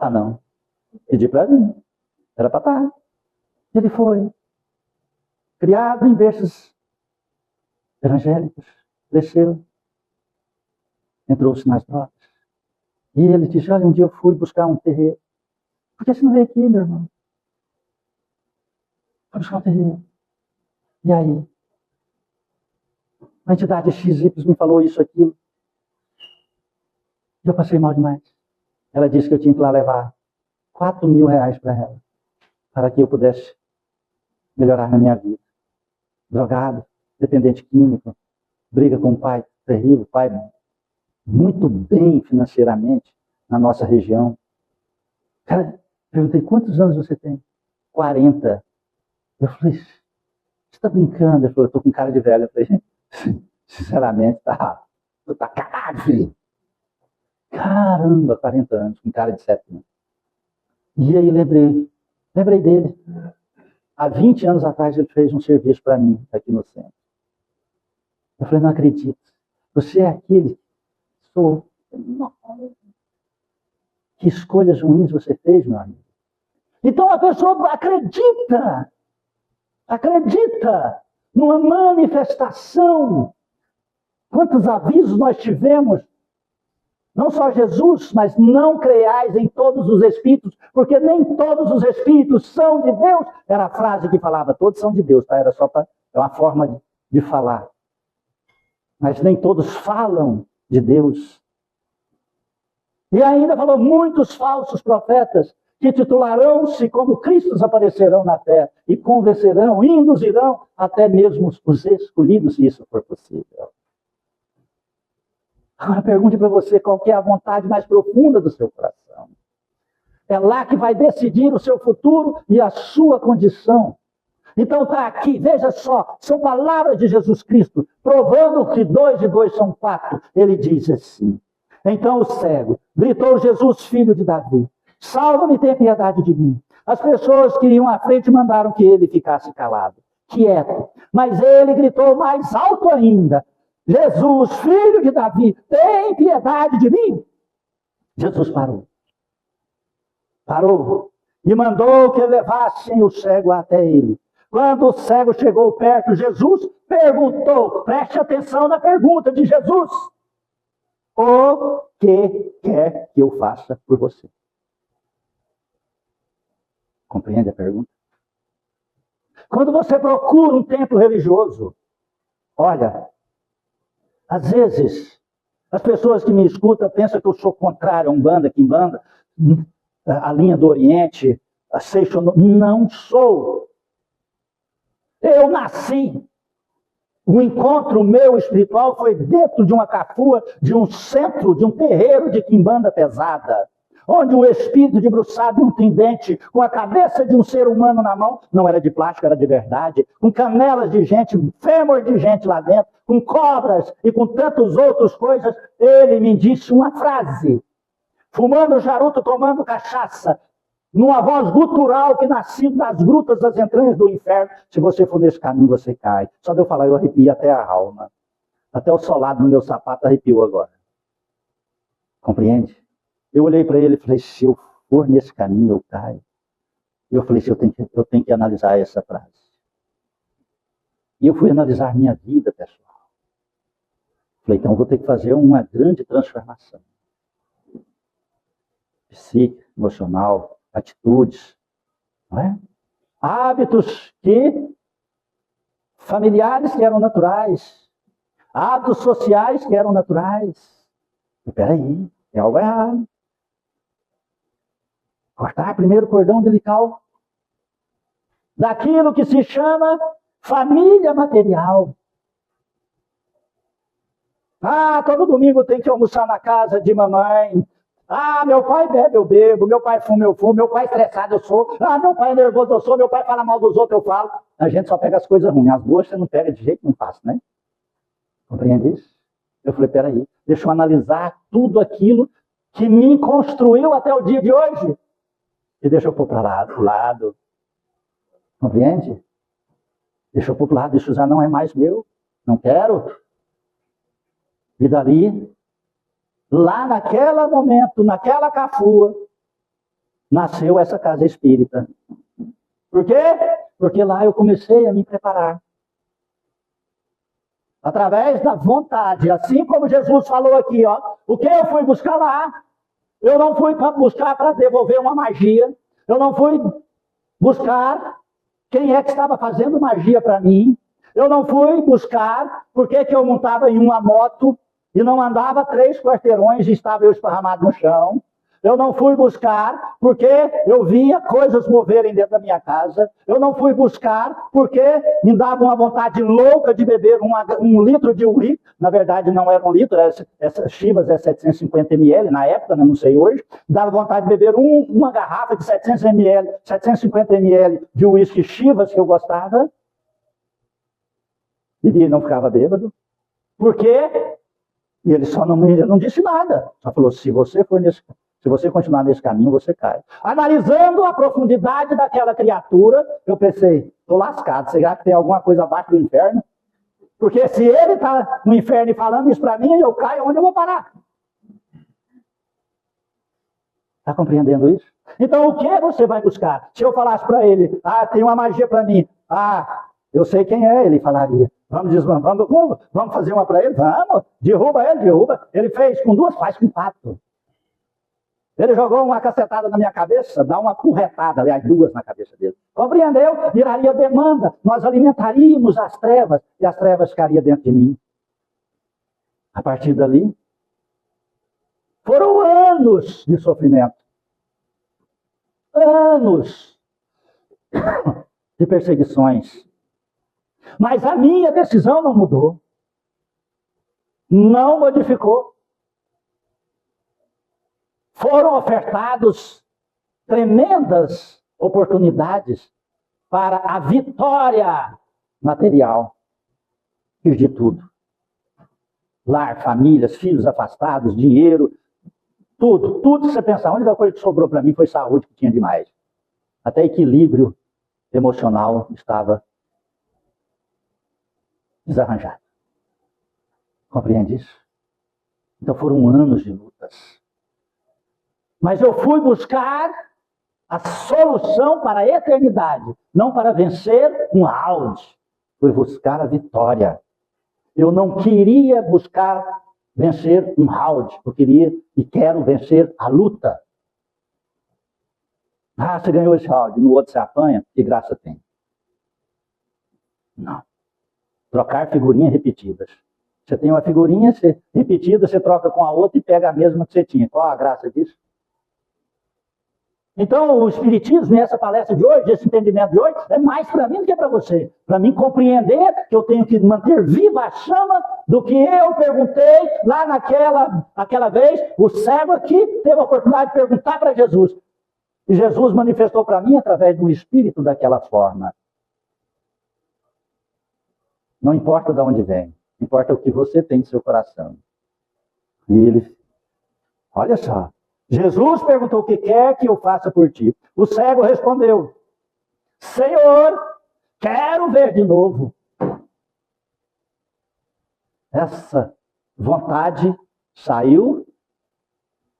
Ah, não. Pedi para mim. Era para estar. Ele foi. Criado em berços evangélicos. Cresceu. Entrou-se nas drogas. E ele disse, olha, um dia eu fui buscar um terreiro. Por que você não veio aqui, meu irmão? Fui buscar um terreiro. E aí? A entidade XY me falou isso, aquilo. E eu passei mal demais. Ela disse que eu tinha que ir lá levar 4.000 reais para ela, para que eu pudesse melhorar na minha vida. Drogado, dependente químico, briga com o pai terrível, pai muito bem financeiramente na nossa região. Cara, perguntei, quantos anos você tem? 40. Eu falei, você está brincando? Ele falou, eu estou com cara de velho. Eu falei, sinceramente, tá cagado, filho. Caramba, 40 anos, com cara de 7 anos. E aí lembrei dele. Há 20 anos atrás ele fez um serviço para mim, aqui no centro. Eu falei, não acredito. Você é aquele? Sou. Não. Que escolhas ruins você fez, meu amigo. Então a pessoa acredita numa manifestação. Quantos avisos nós tivemos? Não só Jesus, mas não creiais em todos os espíritos, porque nem todos os espíritos são de Deus. Era a frase que falava, todos são de Deus, tá? Era só uma forma de falar. Mas nem todos falam de Deus. E ainda falou, muitos falsos profetas que titularão-se como Cristos aparecerão na terra e convencerão, induzirão até mesmo os escolhidos, se isso for possível. Agora pergunte para você qual que é a vontade mais profunda do seu coração. É lá que vai decidir o seu futuro e a sua condição. Então está aqui, veja só, são palavras de Jesus Cristo, provando que 2 e 2 são 4. Ele diz assim, então o cego gritou, Jesus, filho de Davi, salva-me, tenha piedade de mim. As pessoas que iam à frente mandaram que ele ficasse calado, quieto. Mas ele gritou mais alto ainda, Jesus, filho de Davi, tem piedade de mim. Jesus parou. Parou. E mandou que levassem o cego até ele. Quando o cego chegou perto, Jesus perguntou, preste atenção na pergunta de Jesus. O que quer que eu faça por você? Compreende a pergunta? Quando você procura um templo religioso, olha, às vezes, as pessoas que me escutam pensam que eu sou contrário a Umbanda, Quimbanda, a linha do Oriente, a Seixo. Não sou. Eu nasci. O encontro meu espiritual foi dentro de uma cafua, de um centro, de um terreiro de Quimbanda pesada, onde o espírito debruçado e um tridente, com a cabeça de um ser humano na mão, não era de plástico, era de verdade, com canelas de gente, fêmur de gente lá dentro, com cobras e com tantas outras coisas, ele me disse uma frase, fumando charuto, tomando cachaça, numa voz gutural que nascia das grutas das entranhas do inferno. Se você for nesse caminho, você cai. Só de eu falar, eu arrepio até a alma. Até o solado no meu sapato arrepiou agora. Compreende? Eu olhei para ele e falei, se eu for nesse caminho, eu caio. Eu falei, eu tenho que analisar essa frase. E eu fui analisar minha vida, pessoal. Falei, então eu vou ter que fazer uma grande transformação. Psíquica, emocional, atitudes, não é? Hábitos familiares que eram naturais, hábitos sociais que eram naturais. Espera aí, tem algo errado. Cortar primeiro o cordão umbilical daquilo que se chama família material. Ah, todo domingo tem que almoçar na casa de mamãe. Ah, meu pai bebe, eu bebo. Meu pai fuma, eu fumo. Meu pai estressado, eu sou. Ah, meu pai é nervoso, eu sou. Meu pai fala mal dos outros, eu falo. A gente só pega as coisas ruins. As boas você não pega de jeito nenhum fácil, né? Compreende isso? Eu falei, peraí, deixa eu analisar tudo aquilo que me construiu até o dia de hoje. E deixa eu pôr para o lado. Compreende? Deixa eu pôr para o lado. Isso já não é mais meu. Não quero. E dali... Lá naquele momento, naquela cafua, nasceu essa casa espírita. Por quê? Porque lá eu comecei a me preparar. Através da vontade, assim como Jesus falou aqui, ó, o que eu fui buscar lá? Eu não fui para buscar para devolver uma magia. Eu não fui buscar quem é que estava fazendo magia para mim. Eu não fui buscar por que eu montava em uma moto e não andava 3 quarteirões e estava eu esparramado no chão. Eu não fui buscar porque eu via coisas moverem dentro da minha casa. Eu não fui buscar porque me dava uma vontade louca de beber 1 litro de uísque. Na verdade, não era 1 litro, essa Chivas é 750 ml, na época, não sei hoje. Dava vontade de beber uma garrafa de 750 ml de uísque Chivas, que eu gostava. E não ficava bêbado. Por quê? E ele só não disse nada. Só falou, se você continuar nesse caminho, você cai. Analisando a profundidade daquela criatura, eu pensei, estou lascado, será que tem alguma coisa abaixo do inferno? Porque se ele está no inferno e falando isso para mim, eu caio, onde eu vou parar? Está compreendendo isso? Então, o que você vai buscar? Se eu falasse para ele, tem uma magia para mim. Eu sei quem é, ele falaria. Vamos fazer uma para ele? Vamos. Derruba ele, derruba. Ele fez com 2, faz com 4. Ele jogou uma cacetada na minha cabeça, dá uma porretada, aliás, 2 na cabeça dele. Compreendeu? Viraria demanda. Nós alimentaríamos as trevas e as trevas ficariam dentro de mim. A partir dali, foram anos de sofrimento. Anos de perseguições. Mas a minha decisão não mudou. Não modificou. Foram ofertados tremendas oportunidades para a vitória material. Perdi tudo. Lar, famílias, filhos afastados, dinheiro, tudo que você pensar. A única coisa que sobrou para mim foi saúde, que tinha demais. Até equilíbrio emocional estava desarranjado. Compreende isso? Então foram anos de lutas. Mas eu fui buscar a solução para a eternidade, não para vencer um round. Fui buscar a vitória. Eu não queria buscar vencer um round. Eu queria e quero vencer a luta. Você ganhou esse round, no outro você apanha, que graça tem? Não. Trocar figurinhas repetidas. Você tem uma figurinha repetida, você troca com a outra e pega a mesma que você tinha. Qual a graça disso? Então, o Espiritismo, nessa palestra de hoje, esse entendimento de hoje, é mais para mim do que para você. Para mim compreender que eu tenho que manter viva a chama do que eu perguntei lá naquela vez, o cego aqui teve a oportunidade de perguntar para Jesus. E Jesus manifestou para mim através de um espírito daquela forma. Não importa de onde vem, importa o que você tem em seu coração. E ele, olha só, Jesus perguntou: o que quer que eu faça por ti? O cego respondeu: Senhor, quero ver de novo. Essa vontade saiu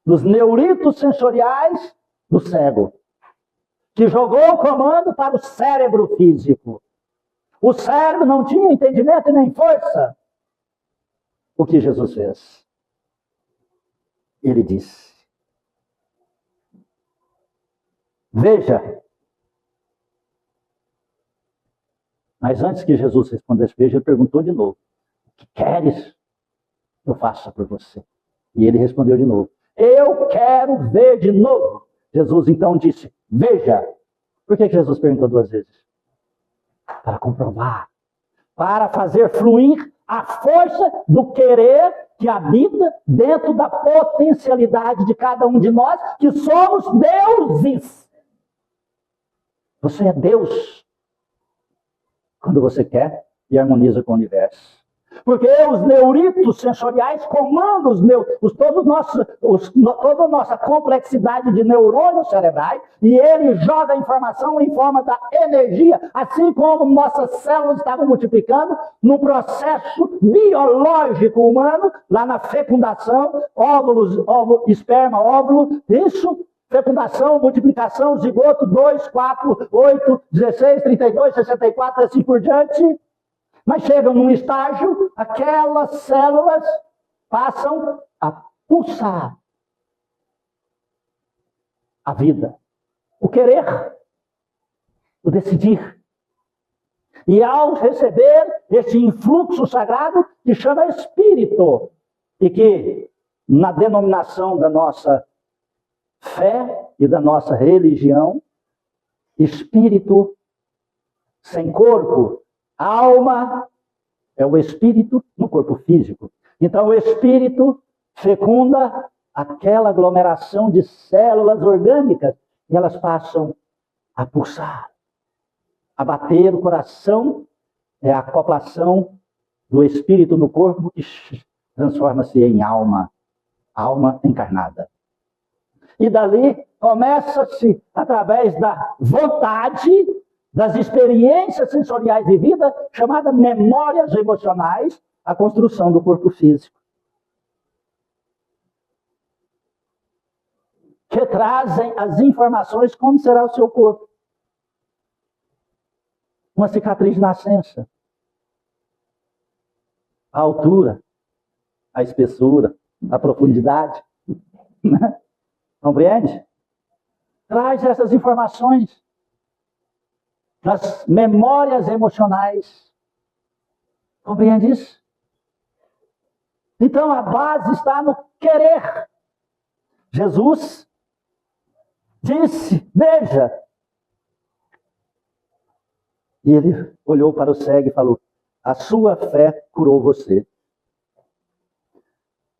dos neuritos sensoriais do cego, que jogou o comando para o cérebro físico. O cérebro não tinha entendimento e nem força. O que Jesus fez? Ele disse: veja. Mas antes que Jesus respondesse veja, ele perguntou de novo: o que queres que eu faça por você? E ele respondeu de novo: eu quero ver de novo. Jesus então disse: veja. Por que Jesus perguntou 2 vezes? Para comprovar, para fazer fluir a força do querer que habita dentro da potencialidade de cada um de nós, que somos deuses. Você é Deus quando você quer e harmoniza com o universo. Porque os neuritos sensoriais comandam toda a nossa complexidade de neurônios cerebrais, e ele joga a informação em forma da energia, assim como nossas células estavam multiplicando no processo biológico humano, lá na fecundação, óvulo, esperma, óvulo, isso fecundação, multiplicação, zigoto, 2, 4, 8, 16, 32, 64, assim por diante. Mas chegam num estágio, aquelas células passam a pulsar a vida, o querer, o decidir. E ao receber este influxo sagrado, que chama espírito, e que na denominação da nossa fé e da nossa religião, espírito sem corpo, alma é o espírito no corpo físico. Então o espírito fecunda aquela aglomeração de células orgânicas e elas passam a pulsar, a bater. O coração é a acoplação do espírito no corpo que transforma-se em alma, alma encarnada. E dali começa-se, através da vontade, das experiências sensoriais de vida, chamada memórias emocionais, a construção do corpo físico. Que trazem as informações como será o seu corpo. Uma cicatriz de nascença. A altura, a espessura, a profundidade. Né? Compreende? Traz essas informações nas memórias emocionais. Compreende isso? Então a base está no querer. Jesus disse, veja. E ele olhou para o cego e falou, a sua fé curou você.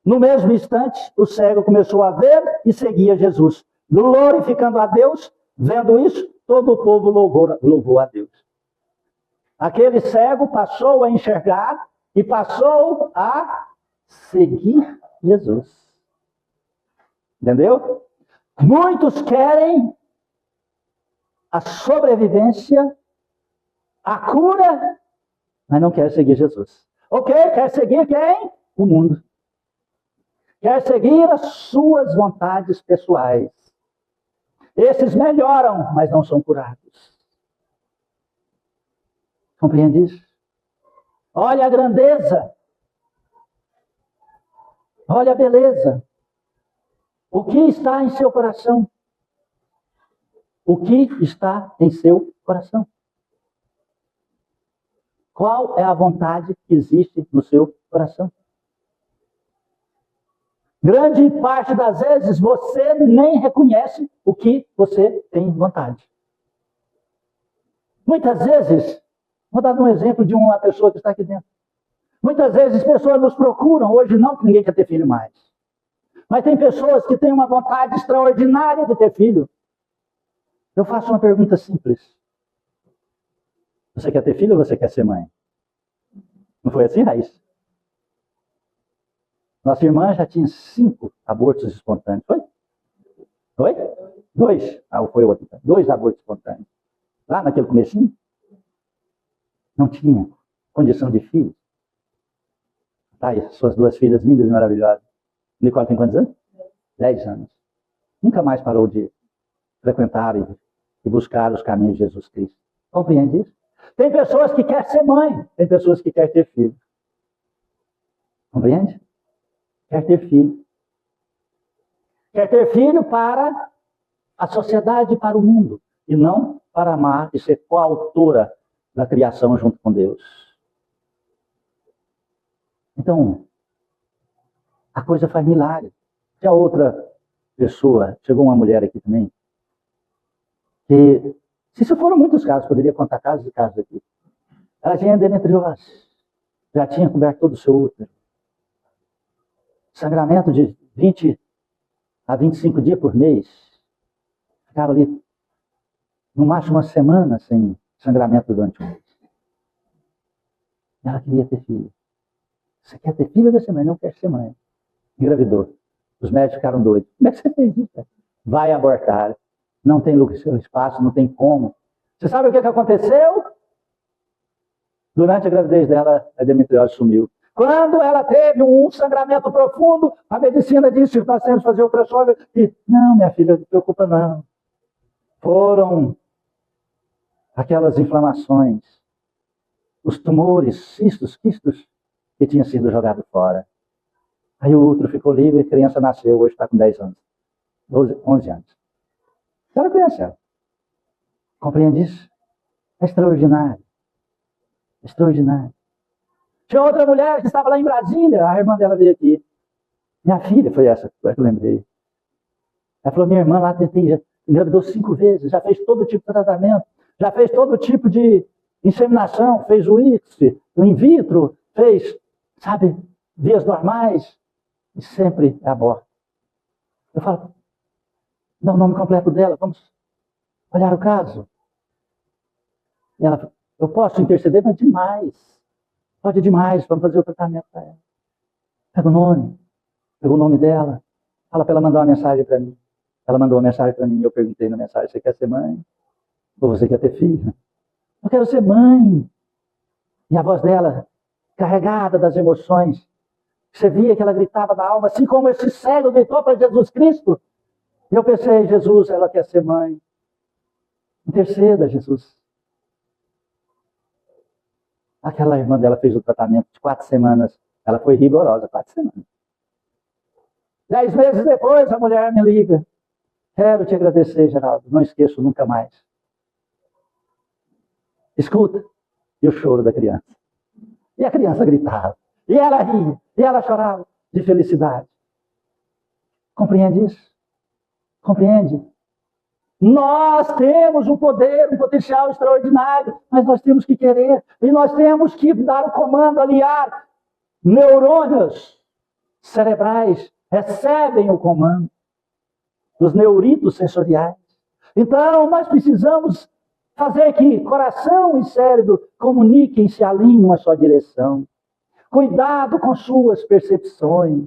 No mesmo instante, o cego começou a ver e seguia Jesus. Glorificando a Deus, vendo isso, todo o povo louvou a Deus. Aquele cego passou a enxergar e passou a seguir Jesus. Entendeu? Muitos querem a sobrevivência, a cura, mas não querem seguir Jesus. Ok? Quer seguir quem? O mundo. Quer seguir as suas vontades pessoais. Esses melhoram, mas não são curados. Compreende isso? Olha a grandeza. Olha a beleza. O que está em seu coração? O que está em seu coração? Qual é a vontade que existe no seu coração? Grande parte das vezes você nem reconhece o que você tem vontade. Muitas vezes, vou dar um exemplo de uma pessoa que está aqui dentro. Muitas vezes pessoas nos procuram, hoje não, que ninguém quer ter filho mais. Mas tem pessoas que têm uma vontade extraordinária de ter filho. Eu faço uma pergunta simples. Você quer ter filho ou você quer ser mãe? Não foi assim, Raíssa? Nossa irmã já tinha 5 abortos espontâneos. Foi? Foi? 2. Ah, foi outro. 2 abortos espontâneos. Lá naquele comecinho, não tinha condição de filho. Tá aí, suas 2 filhas lindas e maravilhosas. Nicole tem quantos anos? 10 anos. Nunca mais parou de frequentar e buscar os caminhos de Jesus Cristo. Compreende isso? Tem pessoas que querem ser mãe, tem pessoas que querem ter filho. Compreende? Quer ter filho. Quer ter filho para a sociedade e para o mundo, e não para amar e ser coautora da criação junto com Deus. Então, a coisa faz milagre. E a outra pessoa, chegou uma mulher aqui também, que, se isso foram muitos casos, poderia contar casos e casos aqui. Ela tinha endometriose, já tinha coberto todo o seu útero. Sangramento de 20 a 25 dias por mês. Ficava ali, no máximo uma semana sem sangramento durante o mês. Ela queria ter filho. Você quer ter filho ou quer ser mãe? Não quer ser mãe. Engravidou. Os médicos ficaram doidos. Como é que você fez isso? Vai abortar. Não tem espaço, não tem como. Você sabe o que aconteceu? Durante a gravidez dela, a endometriose sumiu. Quando ela teve um sangramento profundo, a medicina disse que nós temos que fazer ultrassom. E, não, minha filha, não se preocupa não. Foram aquelas inflamações, os tumores, cistos, quistos, que tinham sido jogados fora. Aí o útero ficou livre, a criança nasceu, hoje está com 10 anos, 12, 11 anos. A senhora conhece ela? Compreende isso? É extraordinário. Extraordinário. Tinha outra mulher que estava lá em Brasília, a irmã dela veio aqui. Minha filha foi essa que eu lembrei. Ela falou, minha irmã lá já engravidou 5 vezes, já fez todo tipo de tratamento, já fez todo tipo de inseminação, fez o in vitro, fez, sabe, vias normais, e sempre é aborto. Eu falo, dá o nome completo dela, vamos olhar o caso. E ela falou, eu posso interceder, mas demais. Pode demais, vamos fazer o tratamento para ela. Pega o nome dela, fala para ela mandar uma mensagem para mim. Ela mandou uma mensagem para mim, eu perguntei na mensagem, você quer ser mãe? Ou você quer ter filho? Eu quero ser mãe. E a voz dela, carregada das emoções, você via que ela gritava da alma, assim como esse cego gritou para Jesus Cristo. E eu pensei, Jesus, ela quer ser mãe. Interceda, Jesus. Aquela irmã dela fez o tratamento de 4 semanas. Ela foi rigorosa, 4 semanas. 10 meses depois, a mulher me liga. Quero te agradecer, Geraldo. Não esqueço nunca mais. Escuta. E o choro da criança. E a criança gritava. E ela ria. E ela chorava de felicidade. Compreende isso? Compreende? Nós temos um poder, um potencial extraordinário, mas nós temos que querer. E nós temos que dar o comando, aliar. Neurônios cerebrais recebem o comando dos neuritos sensoriais. Então, nós precisamos fazer que coração e cérebro comuniquem, se alinhem em uma só direção. Cuidado com suas percepções.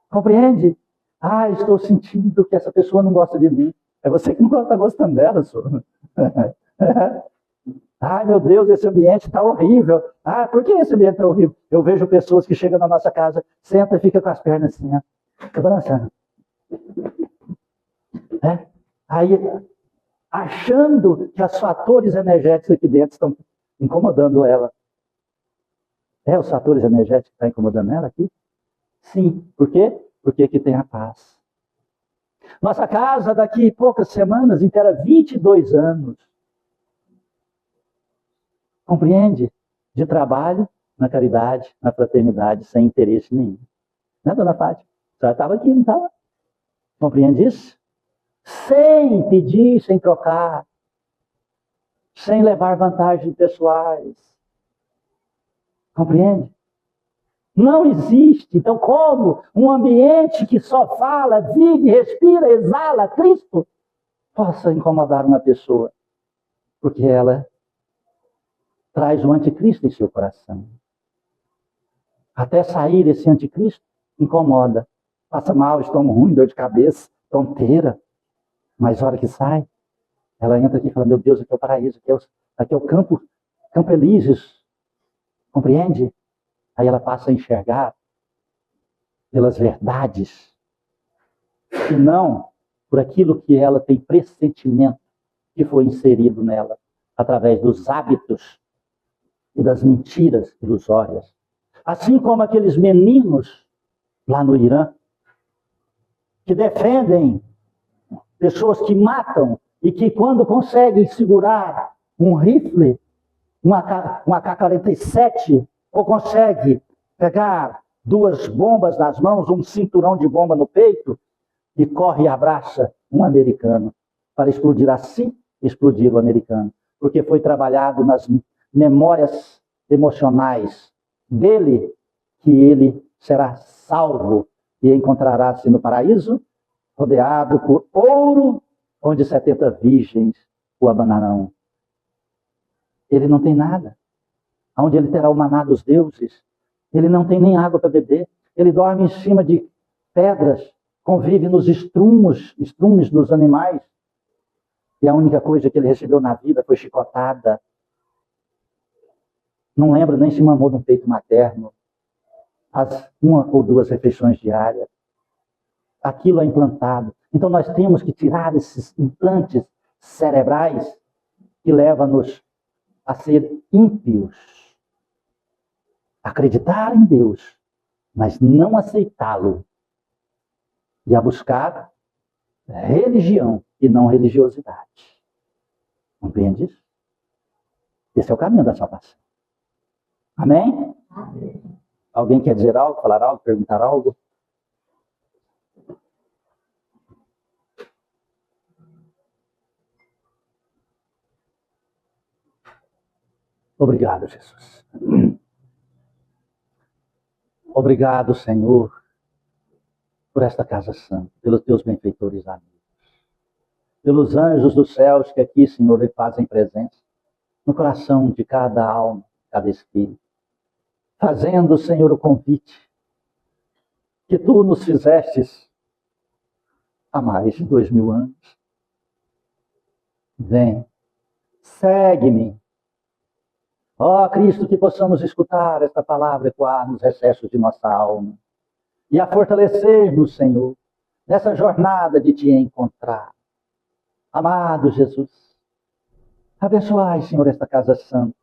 Compreende? Ah, estou sentindo que essa pessoa não gosta de mim. É você que não está gostando dela, senhor. Ai, meu Deus, esse ambiente está horrível. Ah, por que esse ambiente está horrível? Eu vejo pessoas que chegam na nossa casa, senta e fica com as pernas assim, ó, fica balançando. Aí, achando que os fatores energéticos aqui dentro estão incomodando ela. Os fatores energéticos que estão incomodando ela aqui? Sim. Por quê? Porque aqui tem a paz. Nossa casa, daqui a poucas semanas, inteira 22 anos. Compreende? De trabalho, na caridade, na fraternidade, sem interesse nenhum. Né, dona Fátima? A senhora estava aqui, não estava? Compreende isso? Sem pedir, sem trocar, sem levar vantagens pessoais. Compreende? Não existe. Então, como um ambiente que só fala, vive, respira, exala Cristo, possa incomodar uma pessoa? Porque ela traz o anticristo em seu coração. Até sair esse anticristo, incomoda. Passa mal, estômago ruim, dor de cabeça, tonteira. Mas a hora que sai, ela entra aqui e fala, meu Deus, aqui é o paraíso, aqui é o Campo Elíseos. Compreende? Aí ela passa a enxergar pelas verdades, e não por aquilo que ela tem pressentimento que foi inserido nela, através dos hábitos e das mentiras ilusórias. Assim como aqueles meninos lá no Irã, que defendem pessoas que matam e que quando conseguem segurar um rifle, um AK-47, ou consegue pegar 2 bombas nas mãos, um cinturão de bomba no peito, e corre e abraça um americano, para explodir assim, explodir o americano. Porque foi trabalhado nas memórias emocionais dele, que ele será salvo e encontrará-se no paraíso, rodeado por ouro, onde 70 virgens o abandonarão. Ele não tem nada. Onde ele terá o maná dos deuses. Ele não tem nem água para beber. Ele dorme em cima de pedras, convive nos estrumes dos animais. E a única coisa que ele recebeu na vida foi chicotada. não lembra nem se mamou num peito materno, faz 1 ou 2 refeições diárias. Aquilo é implantado. Então nós temos que tirar esses implantes cerebrais que levam-nos a ser ímpios. Acreditar em Deus, mas não aceitá-lo. E a buscar religião e não religiosidade. Compreende isso? Esse é o caminho da salvação. Amém? Amém. Alguém quer dizer algo, falar algo, perguntar algo? Obrigado, Jesus. Obrigado, Senhor, por esta casa santa, pelos teus benfeitores amigos, pelos anjos dos céus que aqui, Senhor, fazem presença no coração de cada alma, cada espírito, fazendo, Senhor, o convite que tu nos fizestes há mais de 2000 anos. Vem, segue-me. Ó Cristo, que possamos escutar esta palavra ecoar nos recessos de nossa alma e a fortalecer-nos, Senhor, nessa jornada de te encontrar. Amado Jesus, abençoai, Senhor, esta casa santa,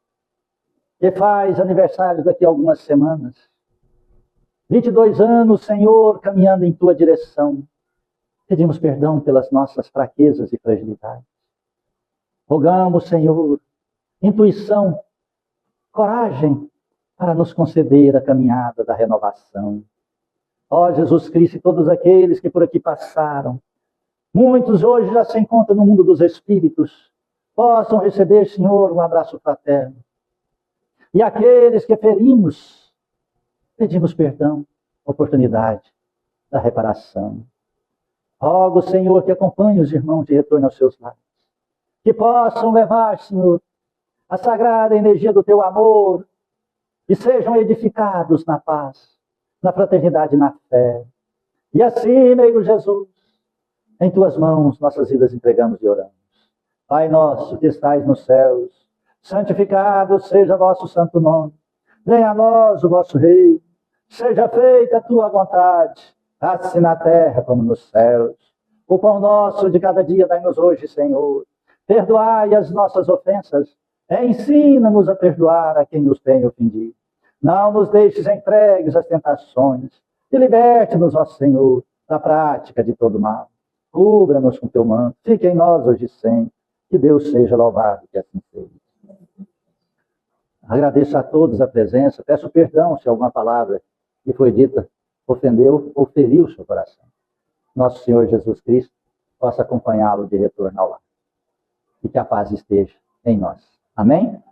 que faz aniversário daqui a algumas semanas. 22 anos, Senhor, caminhando em tua direção. Pedimos perdão pelas nossas fraquezas e fragilidades. Rogamos, Senhor, intuição, coragem para nos conceder a caminhada da renovação. Ó Jesus Cristo e todos aqueles que por aqui passaram, muitos hoje já se encontram no mundo dos espíritos, possam receber, Senhor, um abraço fraterno. E aqueles que ferimos, pedimos perdão, oportunidade da reparação. Rogo, Senhor, que acompanhe os irmãos de retorno aos seus lares, que possam levar, Senhor, a sagrada energia do teu amor e sejam edificados na paz, na fraternidade e na fé. E assim, meu Jesus, em tuas mãos nossas vidas entregamos e oramos. Pai nosso que estais nos céus, santificado seja vosso santo nome. Venha a nós o vosso reino. Seja feita a tua vontade, assim na terra como nos céus. O pão nosso de cada dia dai-nos hoje, Senhor. Perdoai as nossas ofensas. Ensina-nos a perdoar a quem nos tem ofendido. Não nos deixes entregues às tentações. E liberte-nos, ó Senhor, da prática de todo mal. Cubra-nos com teu manto. Fique em nós hoje e sempre. Que Deus seja louvado, que assim seja. Agradeço a todos a presença. Peço perdão se alguma palavra que foi dita ofendeu ou feriu o seu coração. Nosso Senhor Jesus Cristo possa acompanhá-lo de retorno ao lar. E que a paz esteja em nós. Amém?